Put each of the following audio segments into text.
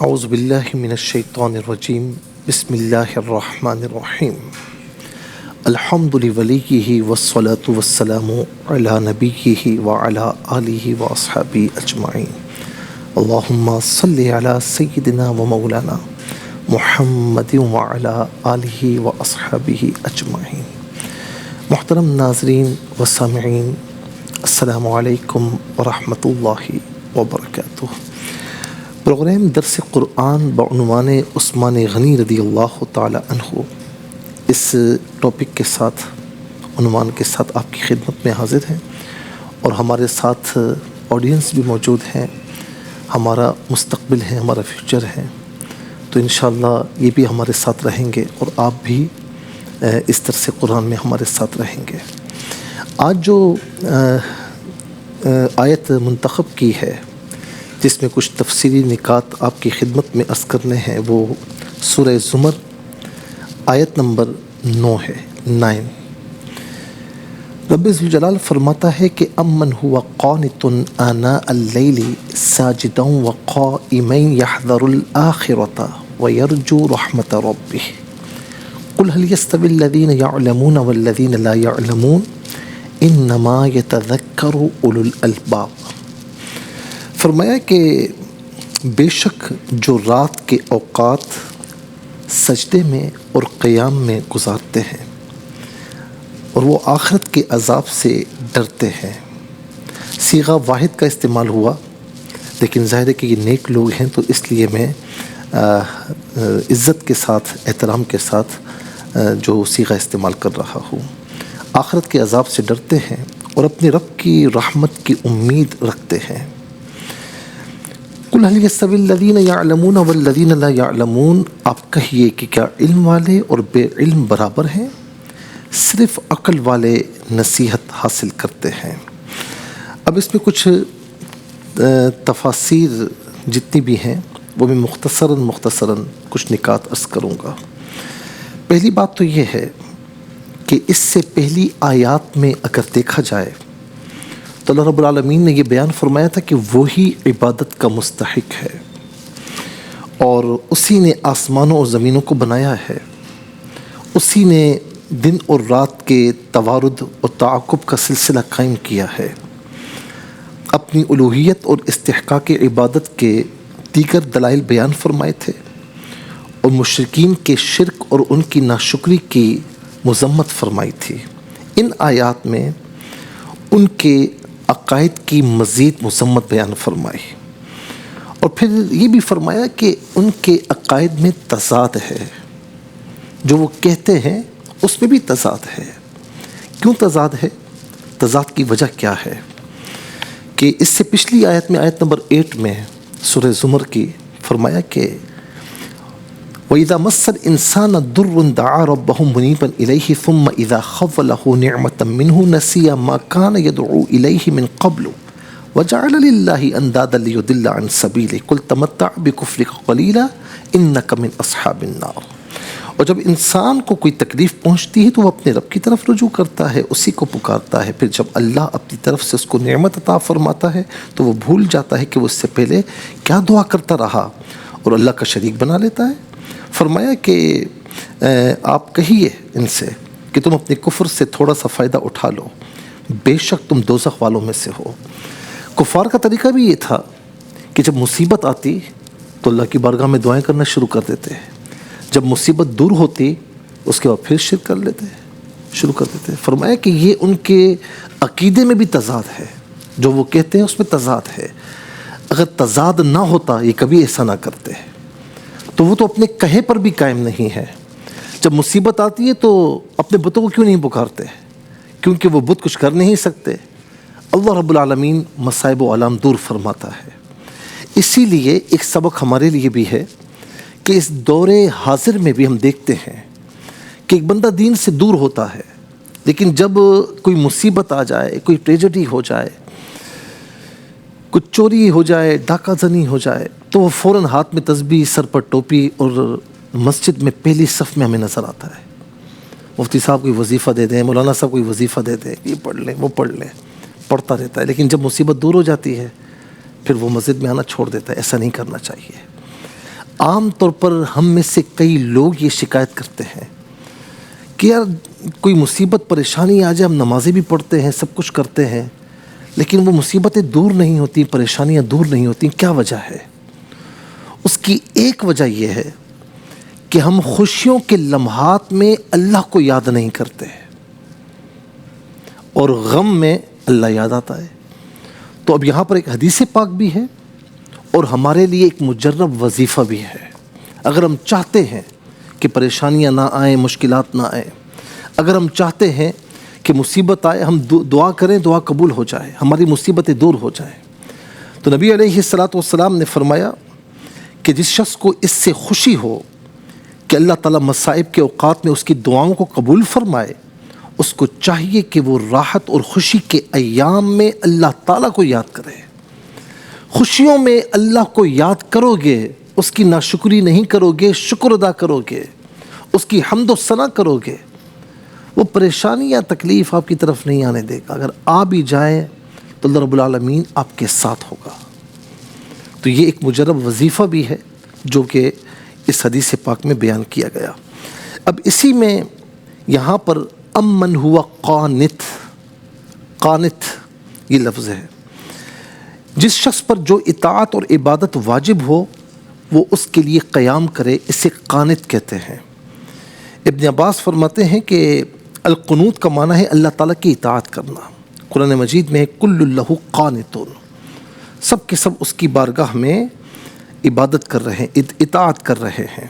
اعوذ باللہ من الشیطان الرجیم بسم اللہ الرحمن الرحیم الحمد لولیہ والصلاة والسلام علی نبیہ وعلی آلہ واصحابہ اجمعین اللہم صلی علی سیدنا و مولانا محمد وعلی آلہ واصحابہ اجمعین۔ محترم ناظرین و سامعین، السلام علیکم ورحمۃ اللہ وبرکاتہ۔ پروگرام درس قرآن بعنوان عثمان غنی رضی اللہ تعالی عنہ، اس ٹاپک کے ساتھ، عنوان کے ساتھ آپ کی خدمت میں حاضر ہیں، اور ہمارے ساتھ آڈینس بھی موجود ہیں۔ ہمارا مستقبل ہے، ہمارا فیوچر ہے، تو انشاءاللہ یہ بھی ہمارے ساتھ رہیں گے اور آپ بھی اس درس قرآن میں ہمارے ساتھ رہیں گے۔ آج جو آیت منتخب کی ہے، جس میں کچھ تفصیلی نکات آپ کی خدمت میں عرض کرنے ہیں، وہ سورہ زمر آیت نمبر 9 ہے، 9۔ رب ذوالجلال فرماتا ہے کہ امن ہوا قانت آناء اللیل ساجدا وقائما یحذر الآخرۃ ویرجو رحمت ربہ قل هل يستوي الذین یعلمون والذین لا یعلمون انما یتذکر اولو الالباب۔ فرمایا کہ بے شک جو رات کے اوقات سجدے میں اور قیام میں گزارتے ہیں اور وہ آخرت کے عذاب سے ڈرتے ہیں۔ صیغہ واحد کا استعمال ہوا، لیکن ظاہر ہے کہ یہ نیک لوگ ہیں، تو اس لیے میں عزت کے ساتھ، احترام کے ساتھ جو صیغہ استعمال کر رہا ہوں۔ آخرت کے عذاب سے ڈرتے ہیں اور اپنے رب کی رحمت کی امید رکھتے ہیں۔ قل هل يستوي الذين يعلمون والذين لا يعلمون، آپ کہیے کہ کیا علم والے اور بے علم برابر ہیں؟ صرف عقل والے نصیحت حاصل کرتے ہیں۔ اب اس میں کچھ تفاسیر جتنی بھی ہیں وہ میں مختصراً کچھ نکات عرض کروں گا۔ پہلی بات تو یہ ہے کہ اس سے پہلی آیات میں اگر دیکھا جائے تو اللہ رب العالمین نے یہ بیان فرمایا تھا کہ وہی عبادت کا مستحق ہے، اور اسی نے آسمانوں اور زمینوں کو بنایا ہے، اسی نے دن اور رات کے توارد اور تعاقب کا سلسلہ قائم کیا ہے۔ اپنی الوہیت اور استحقاق عبادت کے دیگر دلائل بیان فرمائے تھے، اور مشرکین کے شرک اور ان کی ناشکری کی مذمت فرمائی تھی۔ ان آیات میں ان کے عقائد کی مزید مذمت بیان فرمائی، اور پھر یہ بھی فرمایا کہ ان کے عقائد میں تضاد ہے، جو وہ کہتے ہیں اس میں بھی تضاد ہے۔ کیوں تضاد ہے؟ تضاد کی وجہ کیا ہے؟ کہ اس سے پچھلی آیت میں، آیت نمبر 8 میں سورہ زمر کی، فرمایا کہ وَإِذَا مَسَّ الْإِنسَانَ ضُرٌّ دَعَا رَبَّهُ مُنِيبًا إِلَيْهِ ثُمَّ إِذَا خَوَّلَهُ نِعْمَةً مِّنْهُ نَسِيَ مَا كَانَ يَدْعُو إِلَيْهِ مِنْ قَبْلُ وَجَعَلَ لِلَّهِ أَنْدَادًا لِيُضِلَّ عَنْ سَبِيلِهِ قُلْ تَمَتَّعْ بِكُفْرِكَ قَلِيلًا إِنَّكَ مِنْ أَصْحَابِ النَّارِ۔ اور جب انسان کو کوئی تکلیف پہنچتی ہے تو وہ اپنے رب کی طرف رجوع کرتا ہے، اسی کو پکارتا ہے۔ پھر جب اللہ اپنی طرف سے اس کو نعمت عطا فرماتا ہے تو وہ بھول جاتا ہے کہ وہ اس سے پہلے کیا دعا کرتا رہا، اور اللہ کا شریک بنا لیتا ہے۔ فرمایا کہ آپ کہیے ان سے کہ تم اپنے کفر سے تھوڑا سا فائدہ اٹھا لو، بے شک تم دوزخ والوں میں سے ہو۔ کفار کا طریقہ بھی یہ تھا کہ جب مصیبت آتی تو اللہ کی بارگاہ میں دعائیں کرنا شروع کر دیتے، جب مصیبت دور ہوتی اس کے بعد پھر شرک کر لیتے، شروع کر دیتے۔ فرمایا کہ یہ ان کے عقیدے میں بھی تضاد ہے، جو وہ کہتے ہیں اس میں تضاد ہے۔ اگر تضاد نہ ہوتا یہ کبھی ایسا نہ کرتے، تو وہ تو اپنے کہے پر بھی قائم نہیں ہے۔ جب مصیبت آتی ہے تو اپنے بتوں کو کیوں نہیں پکارتے؟ کیونکہ وہ بت کچھ کر نہیں سکتے۔ اللہ رب العالمین مصائب و آلام دور فرماتا ہے۔ اسی لیے ایک سبق ہمارے لیے بھی ہے کہ اس دور حاضر میں بھی ہم دیکھتے ہیں کہ ایک بندہ دین سے دور ہوتا ہے، لیکن جب کوئی مصیبت آ جائے، کوئی ٹریجڈی ہو جائے، کچھ چوری ہو جائے، ڈاکہ زنی ہو جائے، تو وہ فوراً ہاتھ میں تسبیح، سر پر ٹوپی، اور مسجد میں پہلی صف میں ہمیں نظر آتا ہے۔ مفتی صاحب کوئی وظیفہ دے دیں، مولانا صاحب کوئی وظیفہ دے دیں، یہ پڑھ لیں وہ پڑھ لیں، پڑھتا رہتا ہے۔ لیکن جب مصیبت دور ہو جاتی ہے پھر وہ مسجد میں آنا چھوڑ دیتا ہے۔ ایسا نہیں کرنا چاہیے۔ عام طور پر ہم میں سے کئی لوگ یہ شکایت کرتے ہیں کہ یار کوئی مصیبت پریشانی آ جائے، ہم نمازیں بھی پڑھتے ہیں، سب کچھ کرتے ہیں، لیکن وہ مصیبتیں دور نہیں ہوتی، پریشانیاں دور نہیں ہوتی. کیا وجہ ہے؟ اس کی ایک وجہ یہ ہے کہ ہم خوشیوں کے لمحات میں اللہ کو یاد نہیں کرتے اور غم میں اللہ یاد آتا ہے. تو اب یہاں پر ایک حدیث پاک بھی ہے اور ہمارے لیے ایک مجرب وظیفہ بھی ہے. اگر ہم چاہتے ہیں کہ پریشانیاں نہ آئیں، مشکلات نہ آئیں، اگر ہم چاہتے ہیں کہ مصیبت آئے، ہم دعا کریں، دعا قبول ہو جائے، ہماری مصیبتیں دور ہو جائیں. تو نبی علیہ الصلاۃ والسلام نے فرمایا کہ جس شخص کو اس سے خوشی ہو کہ اللہ تعالیٰ مصائب کے اوقات میں اس کی دعاؤں کو قبول فرمائے، اس کو چاہیے کہ وہ راحت اور خوشی کے ایام میں اللہ تعالیٰ کو یاد کرے. خوشیوں میں اللہ کو یاد کرو گے، اس کی ناشکری نہیں کرو گے، شکر ادا کرو گے، اس کی حمد و ثنا کرو گے، وہ پریشانی یا تکلیف آپ کی طرف نہیں آنے دے گا. اگر آ بھی جائیں تو اللہ رب العالمین آپ کے ساتھ ہوگا. تو یہ ایک مجرب وظیفہ بھی ہے جو کہ اس حدیث پاک میں بیان کیا گیا. اب اسی میں یہاں پر امن ہوا قانت، قانت یہ لفظ ہے. جس شخص پر جو اطاعت اور عبادت واجب ہو وہ اس کے لیے قیام کرے، اسے قانت کہتے ہیں. ابن عباس فرماتے ہیں کہ القنوت کا معنی ہے اللہ تعالیٰ کی اطاعت کرنا. قرآن مجید میں کل اللہ قانتون، سب کے سب اس کی بارگاہ میں عبادت کر رہے ہیں، اطاعت کر رہے ہیں.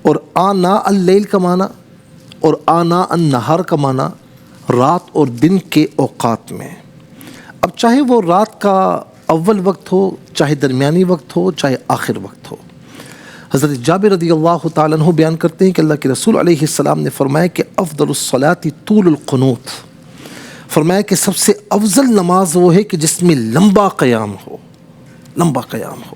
اور آنا اللیل کا معنی اور آنا النہار کا معنی رات اور دن کے اوقات میں. اب چاہے وہ رات کا اول وقت ہو، چاہے درمیانی وقت ہو، چاہے آخر وقت ہو. حضرت جابر رضی اللہ تعالیٰ عنہ بیان کرتے ہیں کہ اللہ کے رسول علیہ السلام نے فرمایا کہ افضل الصلاۃ طول القنوت. فرمایا کہ سب سے افضل نماز وہ ہے کہ جس میں لمبا قیام ہو، لمبا قیام ہو.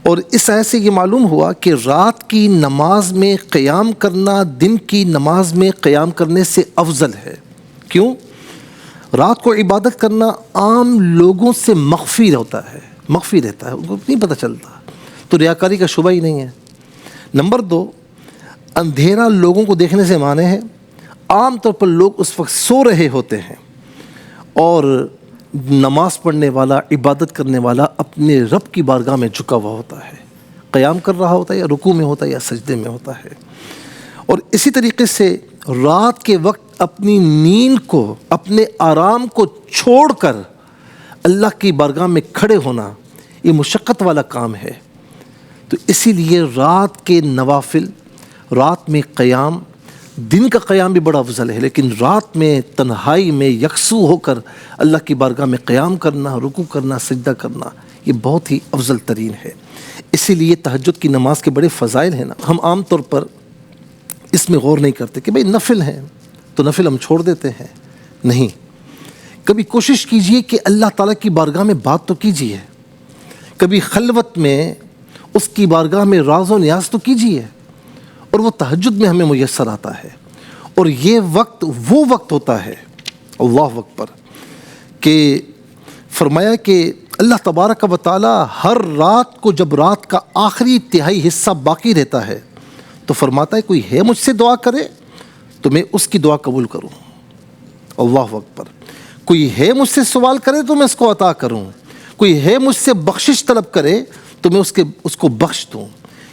اور اس آیت سے یہ معلوم ہوا کہ رات کی نماز میں قیام کرنا دن کی نماز میں قیام کرنے سے افضل ہے. کیوں؟ رات کو عبادت کرنا عام لوگوں سے مخفی ہوتا ہے، مخفی رہتا ہے، ان کو نہیں پتہ چلتا، تو ریاکاری کا شبہ ہی نہیں ہے. نمبر 2، اندھیرا لوگوں کو دیکھنے سے مانے ہے. عام طور پر لوگ اس وقت سو رہے ہوتے ہیں اور نماز پڑھنے والا، عبادت کرنے والا اپنے رب کی بارگاہ میں جھکا ہوا ہوتا ہے، قیام کر رہا ہوتا ہے، یا رکوع میں ہوتا ہے یا سجدے میں ہوتا ہے. اور اسی طریقے سے رات کے وقت اپنی نیند کو، اپنے آرام کو چھوڑ کر اللہ کی بارگاہ میں کھڑے ہونا یہ مشقت والا کام ہے. تو اسی لیے رات کے نوافل، رات میں قیام، دن کا قیام بھی بڑا افضل ہے، لیکن رات میں تنہائی میں یکسو ہو کر اللہ کی بارگاہ میں قیام کرنا، رکوع کرنا، سجدہ کرنا یہ بہت ہی افضل ترین ہے. اسی لیے تہجد کی نماز کے بڑے فضائل ہیں نا. ہم عام طور پر اس میں غور نہیں کرتے کہ بھئی نفل ہیں تو نفل ہم چھوڑ دیتے ہیں. نہیں، کبھی کوشش کیجئے کہ اللہ تعالیٰ کی بارگاہ میں بات تو کیجئے، کبھی خلوت میں اس کی بارگاہ میں راز و نیاز تو کیجئے. اور وہ تہجد میں ہمیں میسر آتا ہے. اور یہ وقت وہ وقت ہوتا ہے اللہ اکبر کہ فرمایا کہ اللہ تبارک و تعالیٰ ہر رات کو جب رات کا آخری تہائی حصہ باقی رہتا ہے تو فرماتا ہے کوئی ہے مجھ سے دعا کرے تو میں اس کی دعا قبول کروں. اللہ اکبر. کوئی ہے مجھ سے سوال کرے تو میں اس کو عطا کروں، کوئی ہے مجھ سے بخشش طلب کرے تو میں اس کو بخش دوں.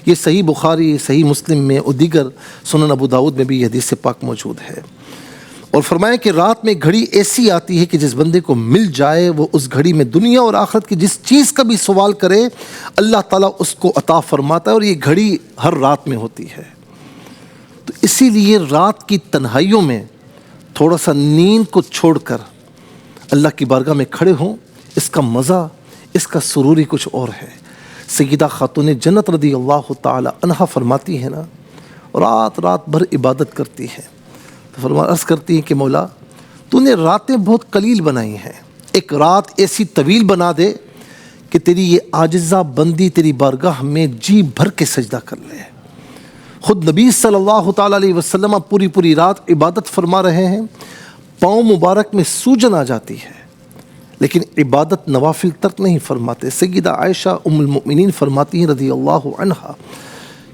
یہ صحیح بخاری، صحیح مسلم میں اور دیگر سنن ابو داؤد میں بھی یہ حدیث پاک موجود ہے. اور فرمایا کہ رات میں گھڑی ایسی آتی ہے کہ جس بندے کو مل جائے وہ اس گھڑی میں دنیا اور آخرت کی جس چیز کا بھی سوال کرے اللہ تعالیٰ اس کو عطا فرماتا ہے. اور یہ گھڑی ہر رات میں ہوتی ہے. تو اسی لیے رات کی تنہائیوں میں تھوڑا سا نیند کو چھوڑ کر اللہ کی بارگاہ میں کھڑے ہوں، اس کا مزہ، اس کا سرور ہی کچھ اور ہے. سیدہ خاتون جنت رضی اللہ تعالی عنہا فرماتی ہے نا، رات رات بھر عبادت کرتی ہے تو عرض کرتی ہیں کہ مولا تو نے راتیں بہت قلیل بنائی ہیں، ایک رات ایسی طویل بنا دے کہ تیری یہ عاجزہ بندی تیری بارگاہ میں جی بھر کے سجدہ کر لے. خود نبی صلی اللہ تعالیٰ علیہ وسلم پوری رات عبادت فرما رہے ہیں، پاؤں مبارک میں سوجن آ جاتی ہے لیکن عبادت نوافل ترک نہیں فرماتے۔ سیدہ عائشہ ام المؤمنین فرماتی ہیں رضی اللہ عنہا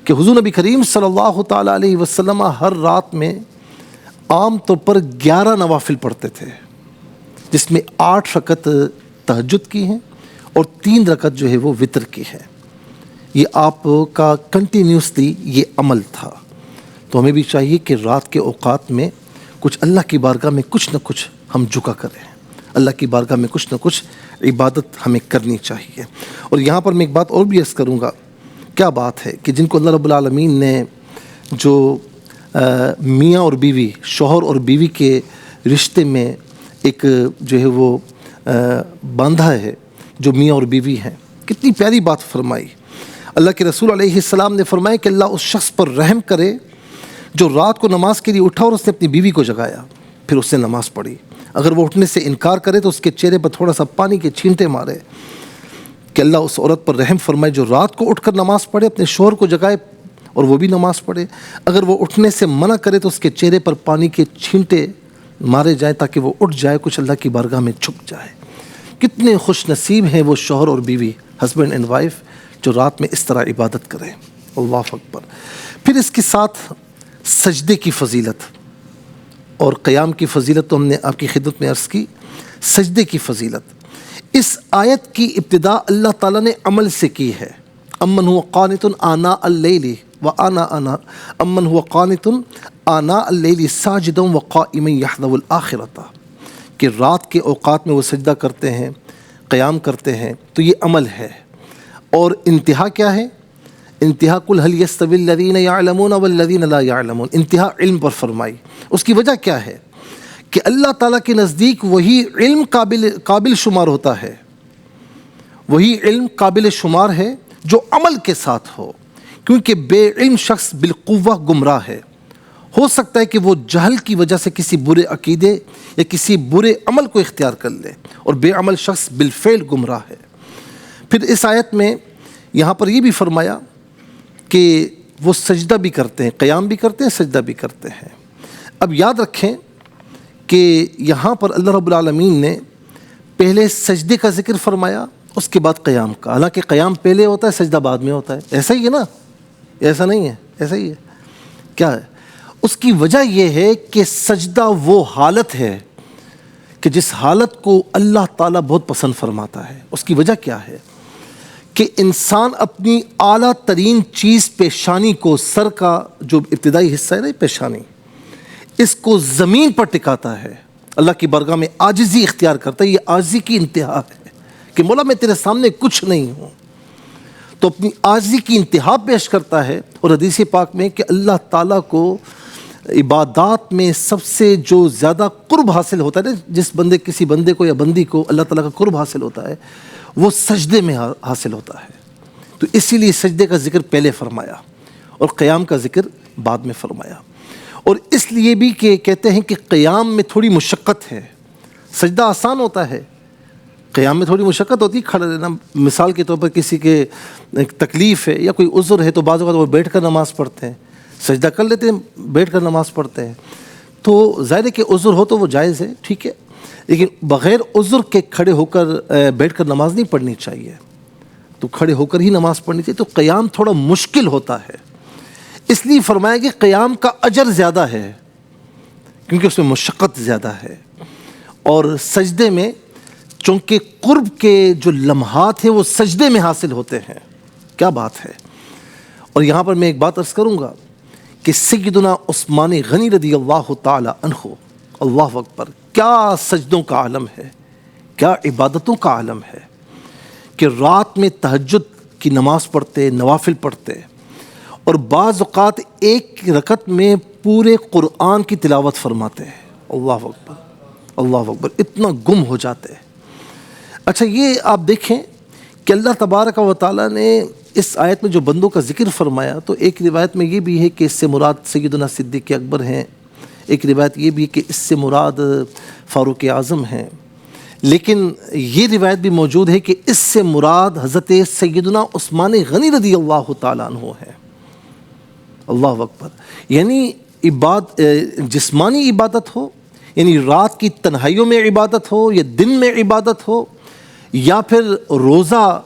کہ حضور نبی کریم صلی اللہ تعالیٰ علیہ وسلم ہر رات میں عام طور پر 11 نوافل پڑھتے تھے، جس میں 8 رکعت تہجد کی ہیں اور 3 رکعت جو ہے وہ وتر کی ہے۔ یہ آپ کا کنٹینیوسلی یہ عمل تھا۔ تو ہمیں بھی چاہیے کہ رات کے اوقات میں کچھ اللہ کی بارگاہ میں کچھ نہ کچھ ہم جھکا کریں، اللہ کی بارگاہ میں کچھ نہ کچھ عبادت ہمیں کرنی چاہیے۔ اور یہاں پر میں ایک بات اور بھی عرض کروں گا، کیا بات ہے کہ جن کو اللہ رب العالمین نے جو میاں اور بیوی، شوہر اور بیوی کے رشتے میں ایک جو ہے وہ باندھا ہے، جو میاں اور بیوی ہیں، کتنی پیاری بات فرمائی۔ اللہ کے رسول علیہ السلام نے فرمایا کہ اللہ اس شخص پر رحم کرے جو رات کو نماز کے لیے اٹھا اور اس نے اپنی بیوی کو جگایا، پھر اس نے نماز پڑھی۔ اگر وہ اٹھنے سے انکار کرے تو اس کے چہرے پر تھوڑا سا پانی کے چھینٹے مارے، کہ اللہ اس عورت پر رحم فرمائے جو رات کو اٹھ کر نماز پڑھے، اپنے شوہر کو جگائے اور وہ بھی نماز پڑھے۔ اگر وہ اٹھنے سے منع کرے تو اس کے چہرے پر پانی کے چھینٹے مارے جائیں تاکہ وہ اٹھ جائے، کچھ اللہ کی بارگاہ میں جھک جائے۔ کتنے خوش نصیب ہیں وہ شوہر اور بیوی، ہسبینڈ اینڈ وائف، جو رات میں اس طرح عبادت کریں۔ اللہ اکبر۔ پھر اس کے ساتھ سجدے کی فضیلت اور قیام کی فضیلت تو ہم نے آپ کی خدمت میں عرض کی۔ سجدے کی فضیلت، اس آیت کی ابتدا اللہ تعالیٰ نے عمل سے کی ہے۔ امن هو قانت آناء اللیل امن هو قانت آناء اللیل ساجدا وقائما یحذر الآخرۃ، کہ رات کے اوقات میں وہ سجدہ کرتے ہیں، قیام کرتے ہیں، تو یہ عمل ہے۔ اور انتہا کیا ہے؟ انتہا قل هل یستوی الذین یعلمون والذین لا یعلمون، انتہا علم پر فرمائی۔ اس کی وجہ کیا ہے؟ کہ اللہ تعالیٰ کے نزدیک وہی علم قابل شمار ہوتا ہے، وہی علم قابل شمار ہے جو عمل کے ساتھ ہو، کیونکہ بے علم شخص بالقوہ گمراہ ہے۔ ہو سکتا ہے کہ وہ جہل کی وجہ سے کسی برے عقیدے یا کسی برے عمل کو اختیار کر لے، اور بے عمل شخص بالفعل گمراہ ہے۔ پھر اس آیت میں یہاں پر یہ بھی فرمایا کہ وہ سجدہ بھی کرتے ہیں، قیام بھی کرتے ہیں، سجدہ بھی کرتے ہیں۔ اب یاد رکھیں کہ یہاں پر اللہ رب العالمین نے پہلے سجدے کا ذکر فرمایا، اس کے بعد قیام کا۔ حالانکہ قیام پہلے ہوتا ہے، سجدہ بعد میں ہوتا ہے، ایسا ہی ہے نا؟ ایسا نہیں ہے، ایسا ہی ہے۔ کیا ہے اس کی وجہ؟ یہ ہے کہ سجدہ وہ حالت ہے کہ جس حالت کو اللہ تعالیٰ بہت پسند فرماتا ہے۔ اس کی وجہ کیا ہے؟ کہ انسان اپنی اعلیٰ ترین چیز پیشانی کو، سر کا جو ابتدائی حصہ ہے نا پیشانی، اس کو زمین پر ٹکاتا ہے، اللہ کی بارگاہ میں عاجزی اختیار کرتا ہے۔ یہ عاجزی کی انتہا ہے کہ مولا میں تیرے سامنے کچھ نہیں ہوں، تو اپنی عاجزی کی انتہا پیش کرتا ہے۔ اور حدیث پاک میں کہ اللہ تعالیٰ کو عبادات میں سب سے جو زیادہ قرب حاصل ہوتا ہے نا، جس بندے کسی بندے کو یا بندی کو اللہ تعالیٰ کا قرب حاصل ہوتا ہے، وہ سجدے میں حاصل ہوتا ہے۔ تو اسی لیے سجدے کا ذکر پہلے فرمایا اور قیام کا ذکر بعد میں فرمایا۔ اور اس لیے بھی کہ کہتے ہیں کہ قیام میں تھوڑی مشقت ہے، سجدہ آسان ہوتا ہے، قیام میں تھوڑی مشقت ہوتی ہے، کھڑا رہنا۔ مثال کے طور پر کسی کے تکلیف ہے یا کوئی عذر ہے تو بعض اوقات وہ بیٹھ کر نماز پڑھتے ہیں، سجدہ کر لیتے ہیں، بیٹھ کر نماز پڑھتے ہیں۔ تو ظاہر ہے کہ عذر ہو تو وہ جائز ہے، ٹھیک ہے، لیکن بغیر عذر کے کھڑے ہو کر بیٹھ کر نماز نہیں پڑھنی چاہیے، تو کھڑے ہو کر ہی نماز پڑھنی چاہیے۔ تو قیام تھوڑا مشکل ہوتا ہے، اس لیے فرمایا کہ قیام کا اجر زیادہ ہے کیونکہ اس میں مشقت زیادہ ہے۔ اور سجدے میں چونکہ قرب کے جو لمحات ہیں وہ سجدے میں حاصل ہوتے ہیں۔ کیا بات ہے! اور یہاں پر میں ایک بات عرض کروں گا کہ سیدنا عثمان غنی رضی اللہ تعالی عنہ، اللہ اکبر، کیا سجدوں کا عالم ہے، کیا عبادتوں کا عالم ہے، کہ رات میں تہجد کی نماز پڑھتے، نوافل پڑھتے، اور بعض اوقات ایک رکعت میں پورے قرآن کی تلاوت فرماتے ہیں۔ اللہ اکبر، اللہ اکبر، اتنا گم ہو جاتے ہیں۔ اچھا یہ آپ دیکھیں کہ اللہ تبارک و تعالیٰ نے اس آیت میں جو بندوں کا ذکر فرمایا، تو ایک روایت میں یہ بھی ہے کہ اس سے مراد سیدنا صدیق اکبر ہیں، ایک روایت یہ بھی ہے کہ اس سے مراد فاروق اعظم ہیں، لیکن یہ روایت بھی موجود ہے کہ اس سے مراد حضرت سیدنا عثمان غنی رضی اللہ تعالیٰ عنہ ہے۔ اللہ اکبر، یعنی جسمانی عبادت ہو یعنی رات کی تنہائیوں میں عبادت ہو یا دن میں عبادت ہو یا پھر روزہ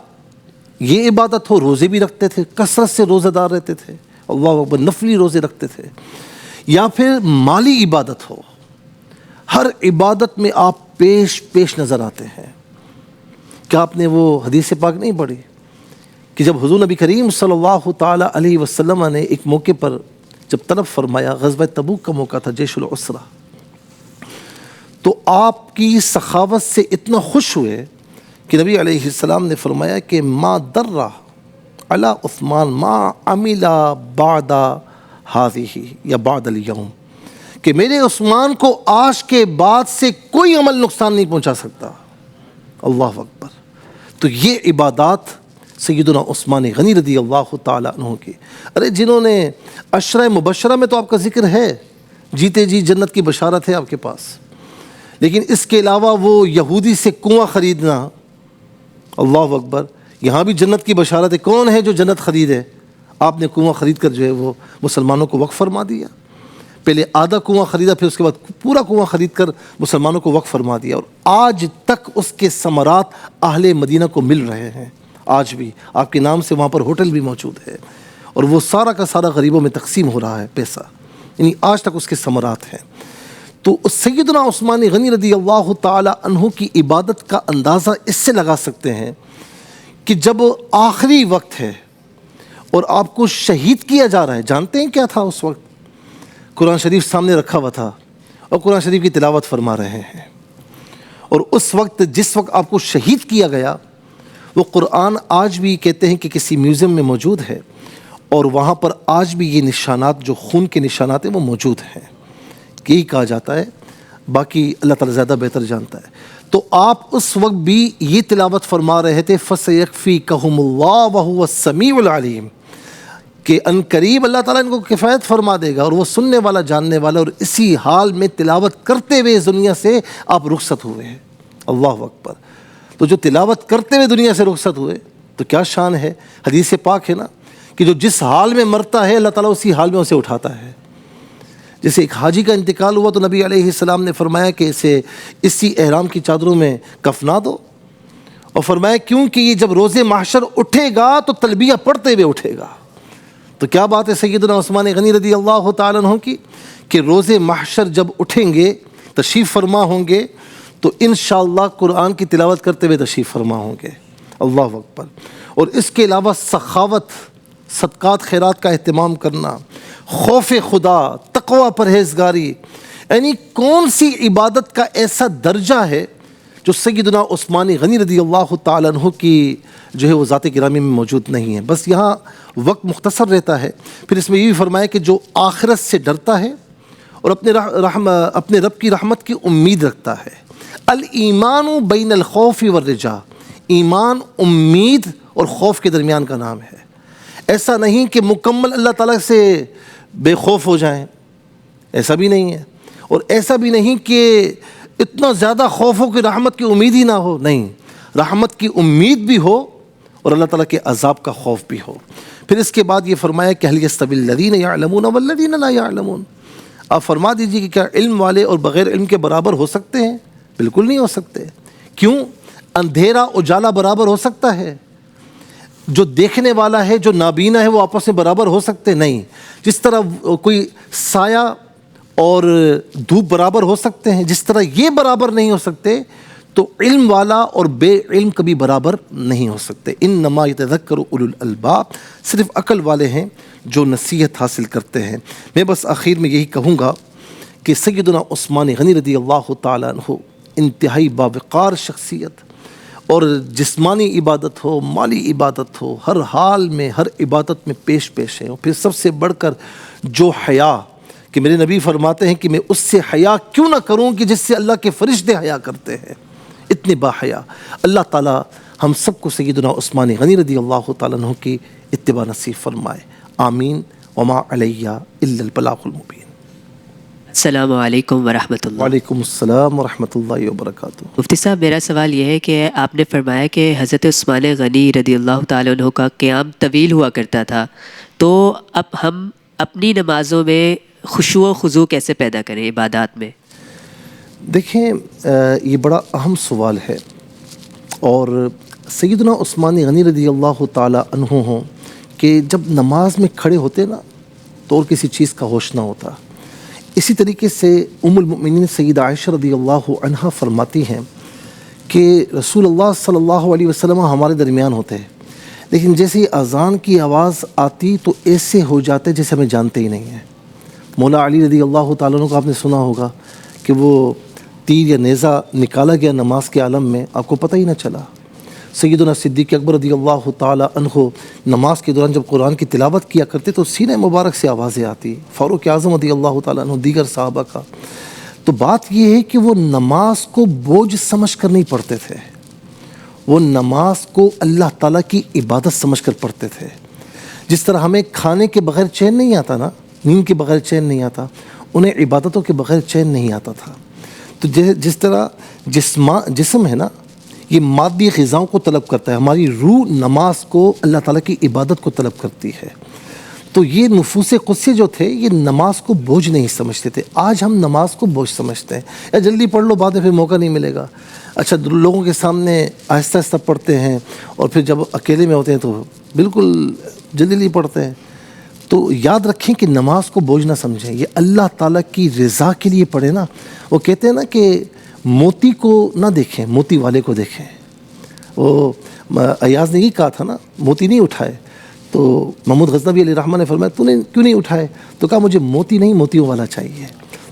یہ عبادت ہو، روزے بھی رکھتے تھے، کثرت سے روزہ دار رہتے تھے، اللہ اکبر، نفلی روزے رکھتے تھے، یا پھر مالی عبادت ہو، ہر عبادت میں آپ پیش نظر آتے ہیں۔ کیا آپ نے وہ حدیث پاک نہیں پڑھی کہ جب حضور نبی کریم صلی اللہ تعالی علیہ وسلم نے ایک موقع پر جب طلب فرمایا، غزوہ تبوک کا موقع تھا، جیش العسرہ، تو آپ کی سخاوت سے اتنا خوش ہوئے کہ نبی علیہ السلام نے فرمایا کہ ما در علی عثمان ما عمل بعد هذه یا بعد اليوم، کہ میرے عثمان کو آج کے بعد سے کوئی عمل نقصان نہیں پہنچا سکتا۔ اللہ اکبر۔ تو یہ عبادات سیدنا عثمان غنی رضی اللہ تعالیٰ عنہ کی، ارے جنہوں نے عشرہ مبشرہ میں تو آپ کا ذکر ہے، جیتے جی جنت کی بشارت ہے آپ کے پاس، لیکن اس کے علاوہ وہ یہودی سے کنواں خریدنا، اللہ اکبر، یہاں بھی جنت کی بشارت ہے۔ کون ہے جو جنت خریدے؟ آپ نے کنواں خرید کر جو ہے وہ مسلمانوں کو وقف فرما دیا۔ پہلے آدھا کنواں خریدا، پھر اس کے بعد پورا کنواں خرید کر مسلمانوں کو وقف فرما دیا، اور آج تک اس کے ثمرات اہل مدینہ کو مل رہے ہیں۔ آج بھی آپ کے نام سے وہاں پر ہوٹل بھی موجود ہے، اور وہ سارا کا سارا غریبوں میں تقسیم ہو رہا ہے پیسہ، یعنی آج تک اس کے ثمرات ہیں۔ تو سیدنا عثمان غنی رضی اللہ تعالی عنہ کی عبادت کا اندازہ اس سے لگا سکتے ہیں کہ جب آخری وقت ہے اور آپ کو شہید کیا جا رہا ہے، جانتے ہیں کیا تھا اس وقت؟ قرآن شریف سامنے رکھا ہوا تھا اور قرآن شریف کی تلاوت فرما رہے ہیں، اور اس وقت جس وقت آپ کو شہید کیا گیا وہ قرآن آج بھی کہتے ہیں کہ کسی میوزیم میں موجود ہے، اور وہاں پر آج بھی یہ نشانات جو خون کے نشانات ہیں وہ موجود ہیں، یہی کہا جاتا ہے، باقی اللہ تعالیٰ زیادہ بہتر جانتا ہے۔ تو آپ اس وقت بھی یہ تلاوت فرما رہے تھے فَسَيَكْفِيكَهُمُ اللَّهُ وَهُوَ السَّمِيعُ الْعَلِيمُ، کہ ان قریب اللہ تعالیٰ ان کو کفایت فرما دے گا، اور وہ سننے والا جاننے والا، اور اسی حال میں تلاوت کرتے ہوئے اس دنیا سے آپ رخصت ہوئے ہیں۔ اللہ اکبر۔ تو جو تلاوت کرتے ہوئے دنیا سے رخصت ہوئے تو کیا شان ہے۔ حدیث پاک ہے نا کہ جو جس حال میں مرتا ہے اللہ تعالیٰ اسی حال میں اسے اٹھاتا ہے۔ جیسے ایک حاجی کا انتقال ہوا تو نبی علیہ السلام نے فرمایا کہ اسے اسی احرام کی چادروں میں کفنا دو، اور فرمایا کیونکہ یہ جب روز محشر اٹھے گا تو تلبیہ پڑھتے ہوئے اٹھے گا۔ تو کیا بات ہے سیدنا عثمان غنی رضی اللہ تعالیٰ عنہ کی کہ روز محشر جب اٹھیں گے، تشریف فرما ہوں گے، تو انشاءاللہ قرآن کی تلاوت کرتے ہوئے تشریف فرما ہوں گے۔ اللہ اکبر۔ اور اس کے علاوہ سخاوت، صدقات خیرات کا اہتمام کرنا، خوف خدا، تقوی، پرہیزگاری، یعنی کون سی عبادت کا ایسا درجہ ہے جو سیدنا عثمان غنی رضی اللہ تعالیٰ عنہ کی جو ہے وہ ذات گرامی میں موجود نہیں ہے۔ بس یہاں وقت مختصر رہتا ہے، پھر اس میں یہ بھی فرمایا کہ جو آخرت سے ڈرتا ہے اور اپنے رب کی رحمت کی امید رکھتا ہے۔ الایمان بین الخوف والرجاء، ایمان امید اور خوف کے درمیان کا نام ہے۔ ایسا نہیں کہ مکمل اللہ تعالیٰ سے بے خوف ہو جائیں، ایسا بھی نہیں ہے، اور ایسا بھی نہیں کہ اتنا زیادہ خوف ہو کہ رحمت کی امید ہی نہ ہو، نہیں، رحمت کی امید بھی ہو اور اللہ تعالیٰ کے عذاب کا خوف بھی ہو۔ پھر اس کے بعد یہ فرمایا کہ هل يستوي الذين يعلمون والذين لا يعلمون، آپ فرما دیجیے کہ کیا علم والے اور بغیر علم کے برابر ہو سکتے ہیں؟ بالکل نہیں ہو سکتے۔ کیوں؟ اندھیرا اجالا برابر ہو سکتا ہے؟ جو دیکھنے والا ہے، جو نابینا ہے، وہ آپس میں برابر ہو سکتے نہیں۔ جس طرح کوئی سایہ اور دھوپ برابر ہو سکتے ہیں، جس طرح یہ برابر نہیں ہو سکتے، تو علم والا اور بے علم کبھی برابر نہیں ہو سکتے۔ انما یتذکر اولو الالباب، صرف عقل والے ہیں جو نصیحت حاصل کرتے ہیں۔ میں بس آخر میں یہی کہوں گا کہ سیدنا عثمان غنی رضی اللہ تعالیٰ عنہ انتہائی باوقار شخصیت، اور جسمانی عبادت ہو، مالی عبادت ہو، ہر حال میں، ہر عبادت میں پیش ہے۔ اور پھر سب سے بڑھ کر جو حیا، کہ میرے نبی فرماتے ہیں کہ میں اس سے حیا کیوں نہ کروں کہ جس سے اللہ کے فرشتے حیا کرتے ہیں، اتنے باحیا۔ اللہ تعالیٰ ہم سب کو سیدنا عثمان غنی رضی اللہ تعالیٰ عنہ کی اتباع نصیب فرمائے، آمین۔ وما علیہ الا البلاغ المبین۔ السلام علیکم ورحمۃ اللہ۔ وعلیکم السلام ورحمۃ اللہ وبرکاتہ۔ مفتی صاحب، میرا سوال یہ ہے کہ آپ نے فرمایا کہ حضرت عثمان غنی رضی اللہ تعالیٰ عنہ کا قیام طویل ہوا کرتا تھا، تو اب ہم اپنی نمازوں میں خشوع و خضوع کیسے پیدا کریں عبادات میں؟ دیکھیں یہ بڑا اہم سوال ہے، اور سیدنا عثمان غنی رضی اللہ تعالی عنہ ہوں کہ جب نماز میں کھڑے ہوتے نا تو اور کسی چیز کا ہوش نہ ہوتا۔ اسی طریقے سے ام المؤمنین سیدہ عائشہ رضی اللہ عنہا فرماتی ہیں کہ رسول اللہ صلی اللہ علیہ وسلم ہمارے درمیان ہوتے ہیں، لیکن جیسے اذان کی آواز آتی تو ایسے ہو جاتے جیسے ہمیں جانتے ہی نہیں ہیں۔ مولا علی رضی اللہ تعالیٰ عنہ کو آپ نے سنا ہوگا کہ وہ تیر یا نیزہ نکالا گیا نماز کے عالم میں، آپ کو پتہ ہی نہ چلا۔ سیدنا صدیق اکبر رضی اللہ تعالیٰ عنہ نماز کے دوران جب قرآن کی تلاوت کیا کرتے تو سینہ مبارک سے آوازیں آتی، فاروق اعظم رضی اللہ تعالیٰ عنہ، دیگر صحابہ کا۔ تو بات یہ ہے کہ وہ نماز کو بوجھ سمجھ کر نہیں پڑھتے تھے، وہ نماز کو اللہ تعالیٰ کی عبادت سمجھ کر پڑھتے تھے۔ جس طرح ہمیں کھانے کے بغیر چین نہیں آتا نا، نیند کے بغیر چین نہیں آتا، انہیں عبادتوں کے بغیر چین نہیں آتا تھا۔ تو جس طرح جسم ہے نا، یہ مادی غذاؤں کو طلب کرتا ہے، ہماری روح نماز کو، اللہ تعالیٰ کی عبادت کو طلب کرتی ہے۔ تو یہ نفوس قدسی جو تھے یہ نماز کو بوجھ نہیں سمجھتے تھے۔ آج ہم نماز کو بوجھ سمجھتے ہیں، یا جلدی پڑھ لو، بعد میں پھر موقع نہیں ملے گا۔ اچھا، لوگوں کے سامنے آہستہ آہستہ پڑھتے ہیں، اور پھر جب اکیلے میں ہوتے ہیں تو بالکل جلدی پڑھتے ہیں۔ تو یاد رکھیں کہ نماز کو بوجھ نہ سمجھیں، یہ اللہ تعالیٰ کی رضا کے لیے پڑھیں نا۔ وہ کہتے ہیں نا کہ موتی کو نہ دیکھیں، موتی والے کو دیکھیں۔ وہ ایاز نے یہ کہا تھا نا، موتی نہیں اٹھائے، تو محمود غزنوی علیہ الرحمہ نے فرمایا تو نے کیوں نہیں اٹھائے؟ تو کہا مجھے موتی نہیں، موتیوں والا چاہیے۔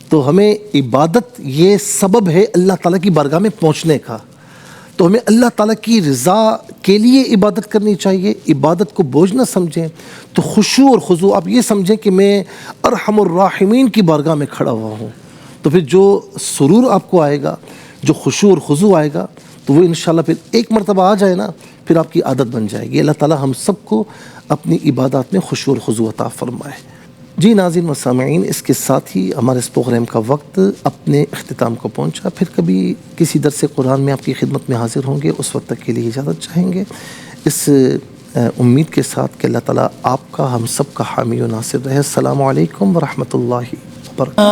تو ہمیں عبادت یہ سبب ہے اللہ تعالیٰ کی بارگاہ میں پہنچنے کا، تو ہمیں اللہ تعالیٰ کی رضا کے لیے عبادت کرنی چاہیے۔ عبادت کو بوجھ نہ سمجھیں، تو خشوع اور خضوع آپ یہ سمجھیں کہ میں ارحم الراحمین کی بارگاہ میں کھڑا ہوا ہوں، تو پھر جو سرور آپ کو آئے گا، جو خشوع اور خضوع آئے گا، تو وہ انشاءاللہ پھر ایک مرتبہ آ جائے نا، پھر آپ کی عادت بن جائے گی۔ اللہ تعالیٰ ہم سب کو اپنی عبادات میں خشوع اور خضوع عطا فرمائے۔ جی ناظرین و سامعین، اس کے ساتھ ہی ہمارے اس پروگرام کا وقت اپنے اختتام کو پہنچا۔ پھر کبھی کسی درس قرآن میں آپ کی خدمت میں حاضر ہوں گے، اس وقت تک کے لیے اجازت چاہیں گے، اس امید کے ساتھ کہ اللہ تعالیٰ آپ کا، ہم سب کا حامی و ناصر رہے۔ السلام علیکم ورحمۃ اللہ وبرکاتہ۔